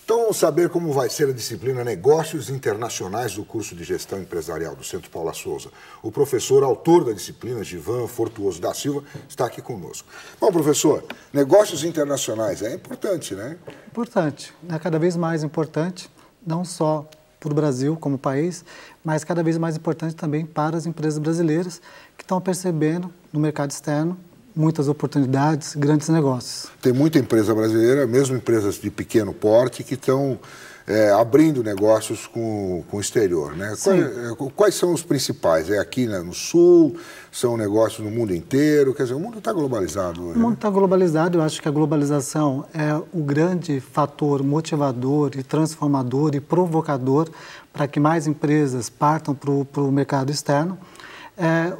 Então, vamos saber como vai ser a disciplina Negócios Internacionais do curso de Gestão Empresarial do Centro Paula Souza. O professor, autor da disciplina, Givan Fortuoso da Silva, está aqui conosco. Bom, professor, negócios internacionais é importante, né? Importante, é cada vez mais importante, não só para o Brasil como país, mas cada vez mais importante também para as empresas brasileiras que estão percebendo no mercado externo muitas oportunidades, grandes negócios. Tem muita empresa brasileira, mesmo empresas de pequeno porte, que estão abrindo negócios com o exterior, né? Quais são os principais? É aqui, né, no Sul? São negócios no mundo inteiro? Quer dizer, o mundo está globalizado hoje. O mundo está globalizado. Eu acho que a globalização é o grande fator motivador e transformador e provocador para que mais empresas partam para o mercado externo.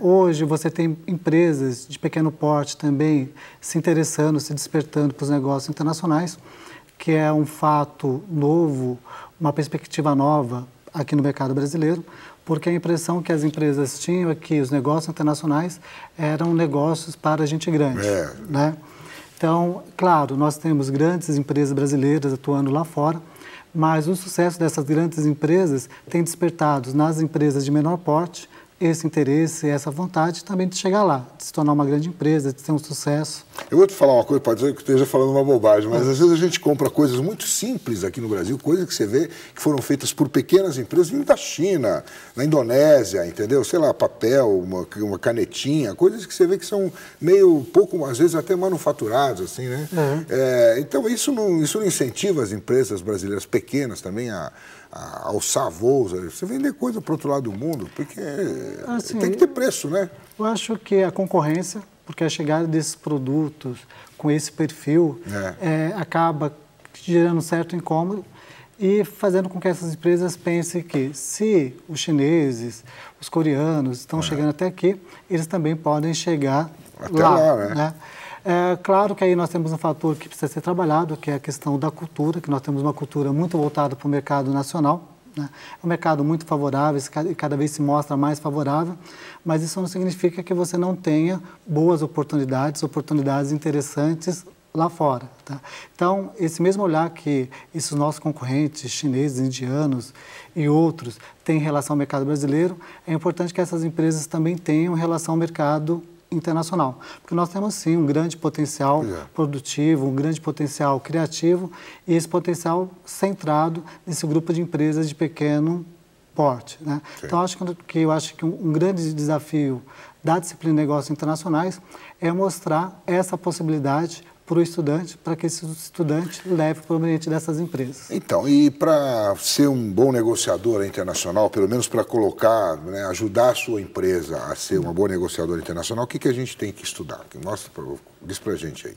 Hoje você tem empresas de pequeno porte também se interessando, se despertando para os negócios internacionais, que é um fato novo, uma perspectiva nova aqui no mercado brasileiro, porque a impressão que as empresas tinham é que os negócios internacionais eram negócios para gente grande, né? Então, claro, nós temos grandes empresas brasileiras atuando lá fora, mas o sucesso dessas grandes empresas tem despertado nas empresas de menor porte esse interesse, essa vontade também de chegar lá, de se tornar uma grande empresa, de ter um sucesso. Eu vou te falar uma coisa, pode dizer que eu esteja falando uma bobagem, mas às vezes a gente compra coisas muito simples aqui no Brasil, coisas que você vê que foram feitas por pequenas empresas vindo da China, na Indonésia, entendeu? Sei lá, papel, uma canetinha, coisas que você vê que são meio pouco, às vezes até manufaturadas, assim, né? Então isso não incentiva as empresas brasileiras pequenas também a alçar voos, você vender coisa para o outro lado do mundo, porque assim, tem que ter preço, né? Eu acho que a concorrência, porque a chegada desses produtos com esse perfil acaba gerando um certo incômodo e fazendo com que essas empresas pensem que se os chineses, os coreanos estão chegando até aqui, eles também podem chegar até lá, né? Claro que aí nós temos um fator que precisa ser trabalhado, que é a questão da cultura, que nós temos uma cultura muito voltada para o mercado nacional, né? É um mercado muito favorável e cada vez se mostra mais favorável, mas isso não significa que você não tenha boas oportunidades interessantes lá fora, tá? Então, esse mesmo olhar que esses nossos concorrentes chineses, indianos e outros têm em relação ao mercado brasileiro, é importante que essas empresas também tenham em relação ao mercado internacional, porque nós temos sim um grande potencial produtivo, um grande potencial criativo e esse potencial centrado nesse grupo de empresas de pequeno porte, né? Então eu acho que um grande desafio da disciplina de negócios internacionais é mostrar essa possibilidade para o estudante, para que esse estudante leve para o ambiente dessas empresas. Então, e para ser um bom negociador internacional, pelo menos para colocar, né, ajudar a sua empresa a ser uma boa negociadora internacional, o que a gente tem que estudar? Diz para a gente aí.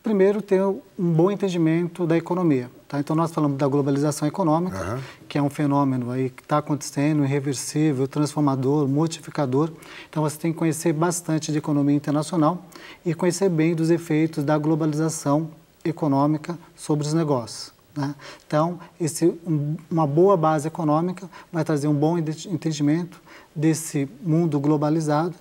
Primeiro, ter um bom entendimento da economia, tá? Então, nós falamos da globalização econômica, que é um fenômeno aí que está acontecendo, irreversível, transformador, modificador. Então, você tem que conhecer bastante de economia internacional e conhecer bem dos efeitos da globalização econômica sobre os negócios, né? Então, uma boa base econômica vai trazer um bom entendimento desse mundo globalizado,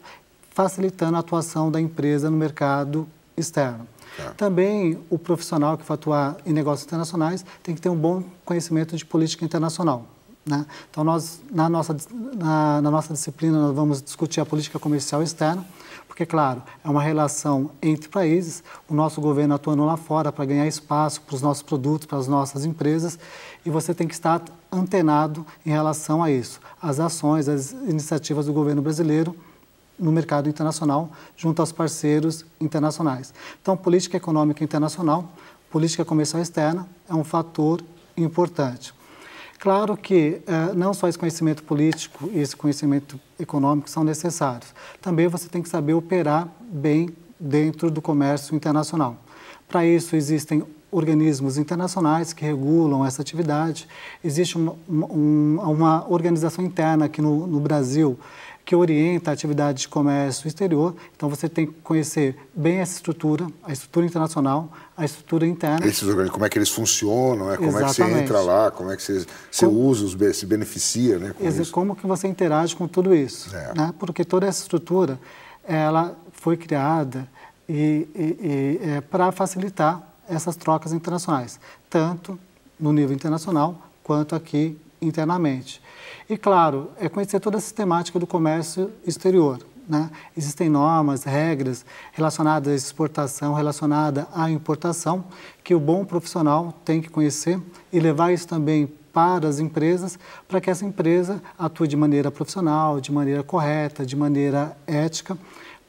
facilitando a atuação da empresa no mercado externo. Também o profissional que vai atuar em negócios internacionais tem que ter um bom conhecimento de política internacional, né? Então, na nossa disciplina, nós vamos discutir a política comercial externa, porque, claro, é uma relação entre países, o nosso governo atuando lá fora para ganhar espaço para os nossos produtos, para as nossas empresas, e você tem que estar antenado em relação a isso, as ações, as iniciativas do governo brasileiro no mercado internacional, junto aos parceiros internacionais. Então, política econômica internacional, política comercial externa é um fator importante. Claro que não só esse conhecimento político e esse conhecimento econômico são necessários. Também você tem que saber operar bem dentro do comércio internacional. Para isso, existem organismos internacionais que regulam essa atividade. Existe uma organização interna aqui no Brasil que orienta a atividade de comércio exterior. Então, você tem que conhecer bem essa estrutura, a estrutura internacional, a estrutura interna. Esses organismos, como é que eles funcionam, né? Como é que você entra lá, como é que você usa, se beneficia, né? Como que você interage com tudo isso, né? Porque toda essa estrutura, ela foi criada para facilitar essas trocas internacionais, tanto no nível internacional quanto aqui internamente. E, claro, é conhecer toda a sistemática do comércio exterior, né? Existem normas, regras relacionadas à exportação, relacionadas à importação, que o bom profissional tem que conhecer e levar isso também para as empresas, para que essa empresa atue de maneira profissional, de maneira correta, de maneira ética,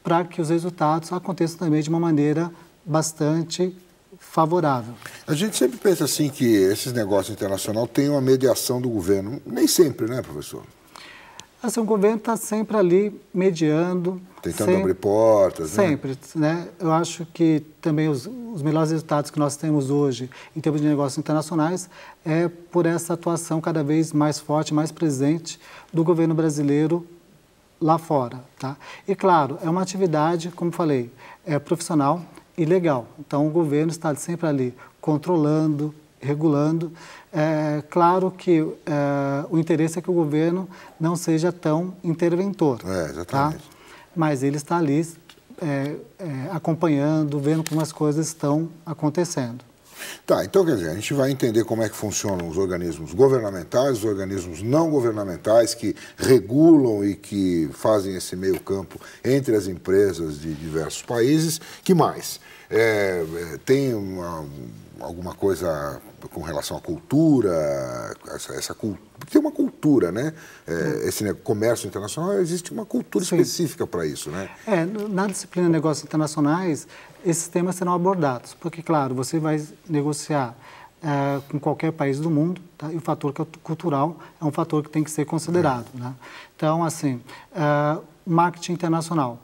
para que os resultados aconteçam também de uma maneira bastante favorável. A gente sempre pensa assim que esses negócios internacionais têm uma mediação do governo. Nem sempre, né, professor? Assim, o governo está sempre ali mediando. Tentando sempre, abrir portas, sempre, né? Eu acho que também os melhores resultados que nós temos hoje em termos de negócios internacionais é por essa atuação cada vez mais forte, mais presente do governo brasileiro lá fora, tá? E, claro, é uma atividade, como falei, profissional e legal. Então, o governo está sempre ali controlando, regulando. Claro que o interesse é que o governo não seja tão interventor. Exatamente. Tá? Mas ele está ali acompanhando, vendo como as coisas estão acontecendo. Tá, então quer dizer, a gente vai entender como é que funcionam os organismos governamentais, os organismos não governamentais que regulam e que fazem esse meio campo entre as empresas de diversos países. Que mais? Tem alguma coisa com relação à cultura, tem uma cultura, né? Esse comércio internacional, existe uma cultura específica para isso, né? Na disciplina de negócios internacionais, esses temas serão abordados, porque, claro, você vai negociar com qualquer país do mundo, tá? E o fator cultural é um fator que tem que ser considerado, né? Então, assim, marketing internacional,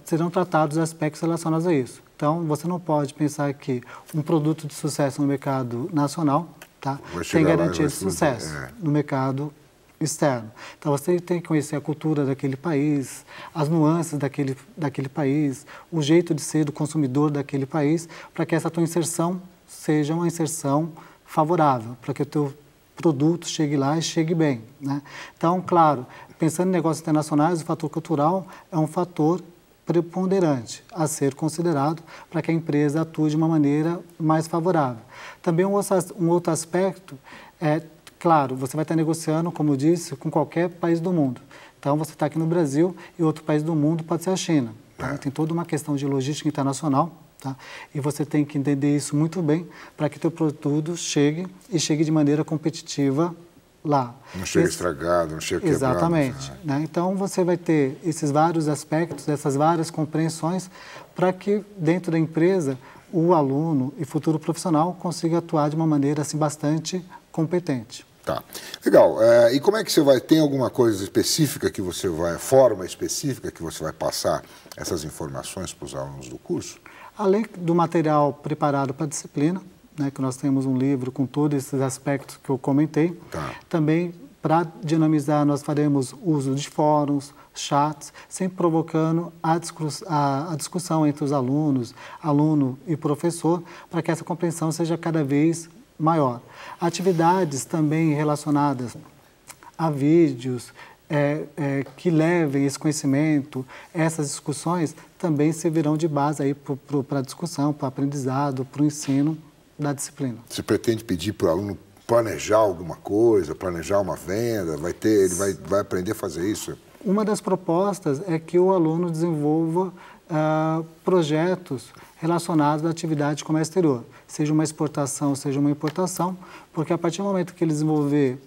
serão tratados aspectos relacionados a isso. Então, você não pode pensar que um produto de sucesso no mercado nacional, tá, tem garantia de sucesso no mercado externo. Então, você tem que conhecer a cultura daquele país, as nuances daquele país, o jeito de ser do consumidor daquele país, para que essa tua inserção seja uma inserção favorável, para que o teu produto chegue lá e chegue bem, né? Então, claro, pensando em negócios internacionais, o fator cultural é um fator preponderante a ser considerado para que a empresa atue de uma maneira mais favorável. Também um outro aspecto claro, você vai estar negociando, como eu disse, com qualquer país do mundo. Então, você está aqui no Brasil e outro país do mundo pode ser a China. Tá? Tem toda uma questão de logística internacional, tá? E você tem que entender isso muito bem para que o teu produto chegue e chegue de maneira competitiva lá. Não chega estragado, não chega quebrado. Exatamente. Né? Então, você vai ter esses vários aspectos, essas várias compreensões, para que dentro da empresa o aluno e futuro profissional consiga atuar de uma maneira assim, bastante competente. Tá. Legal. E como é que você vai... Tem alguma coisa específica que você vai... Forma específica que você vai passar essas informações para os alunos do curso? Além do material preparado para a disciplina, né, que nós temos um livro com todos esses aspectos que eu comentei. Tá. Também, para dinamizar, nós faremos uso de fóruns, chats, sempre provocando a discussão entre os alunos, aluno e professor, para que essa compreensão seja cada vez maior. Atividades também relacionadas a vídeos que levem esse conhecimento, essas discussões, também servirão de base aí para a discussão, para o aprendizado, para o ensino da disciplina. Você pretende pedir para o aluno planejar alguma coisa, planejar uma venda, ele vai aprender a fazer isso? Uma das propostas é que o aluno desenvolva projetos relacionados à atividade de comércio exterior, seja uma exportação, seja uma importação, porque a partir do momento que ele desenvolver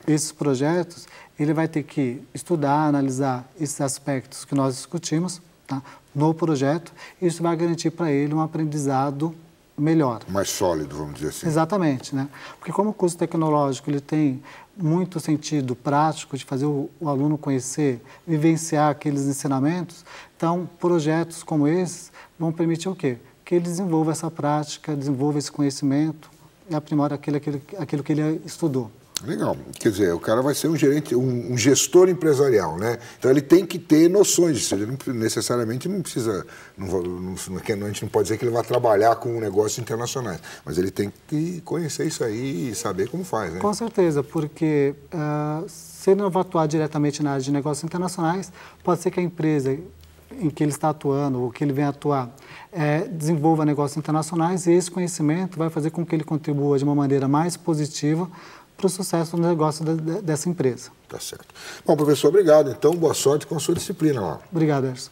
esses projetos, ele vai ter que estudar, analisar esses aspectos que nós discutimos, tá, no projeto, e isso vai garantir para ele um aprendizado melhor. Mais sólido, vamos dizer assim. Exatamente, né? Porque como o curso tecnológico ele tem muito sentido prático de fazer o aluno conhecer, vivenciar aqueles ensinamentos, então projetos como esses vão permitir o quê? Que ele desenvolva essa prática, desenvolva esse conhecimento e aprimore aquilo que ele estudou. Legal. Quer dizer, o cara vai ser um gerente, um gestor empresarial, né? Então ele tem que ter noções disso. Ele não necessariamente não precisa, a gente não pode dizer que ele vai trabalhar com negócios internacionais, mas ele tem que conhecer isso aí e saber como faz, né? Com certeza, porque se ele não vai atuar diretamente na área de negócios internacionais, pode ser que a empresa em que ele está atuando, ou que ele vem atuar, desenvolva negócios internacionais, e esse conhecimento vai fazer com que ele contribua de uma maneira mais positiva para o sucesso do negócio dessa empresa. Tá certo. Bom, professor, obrigado. Então, boa sorte com a sua disciplina lá. Obrigado, Edson.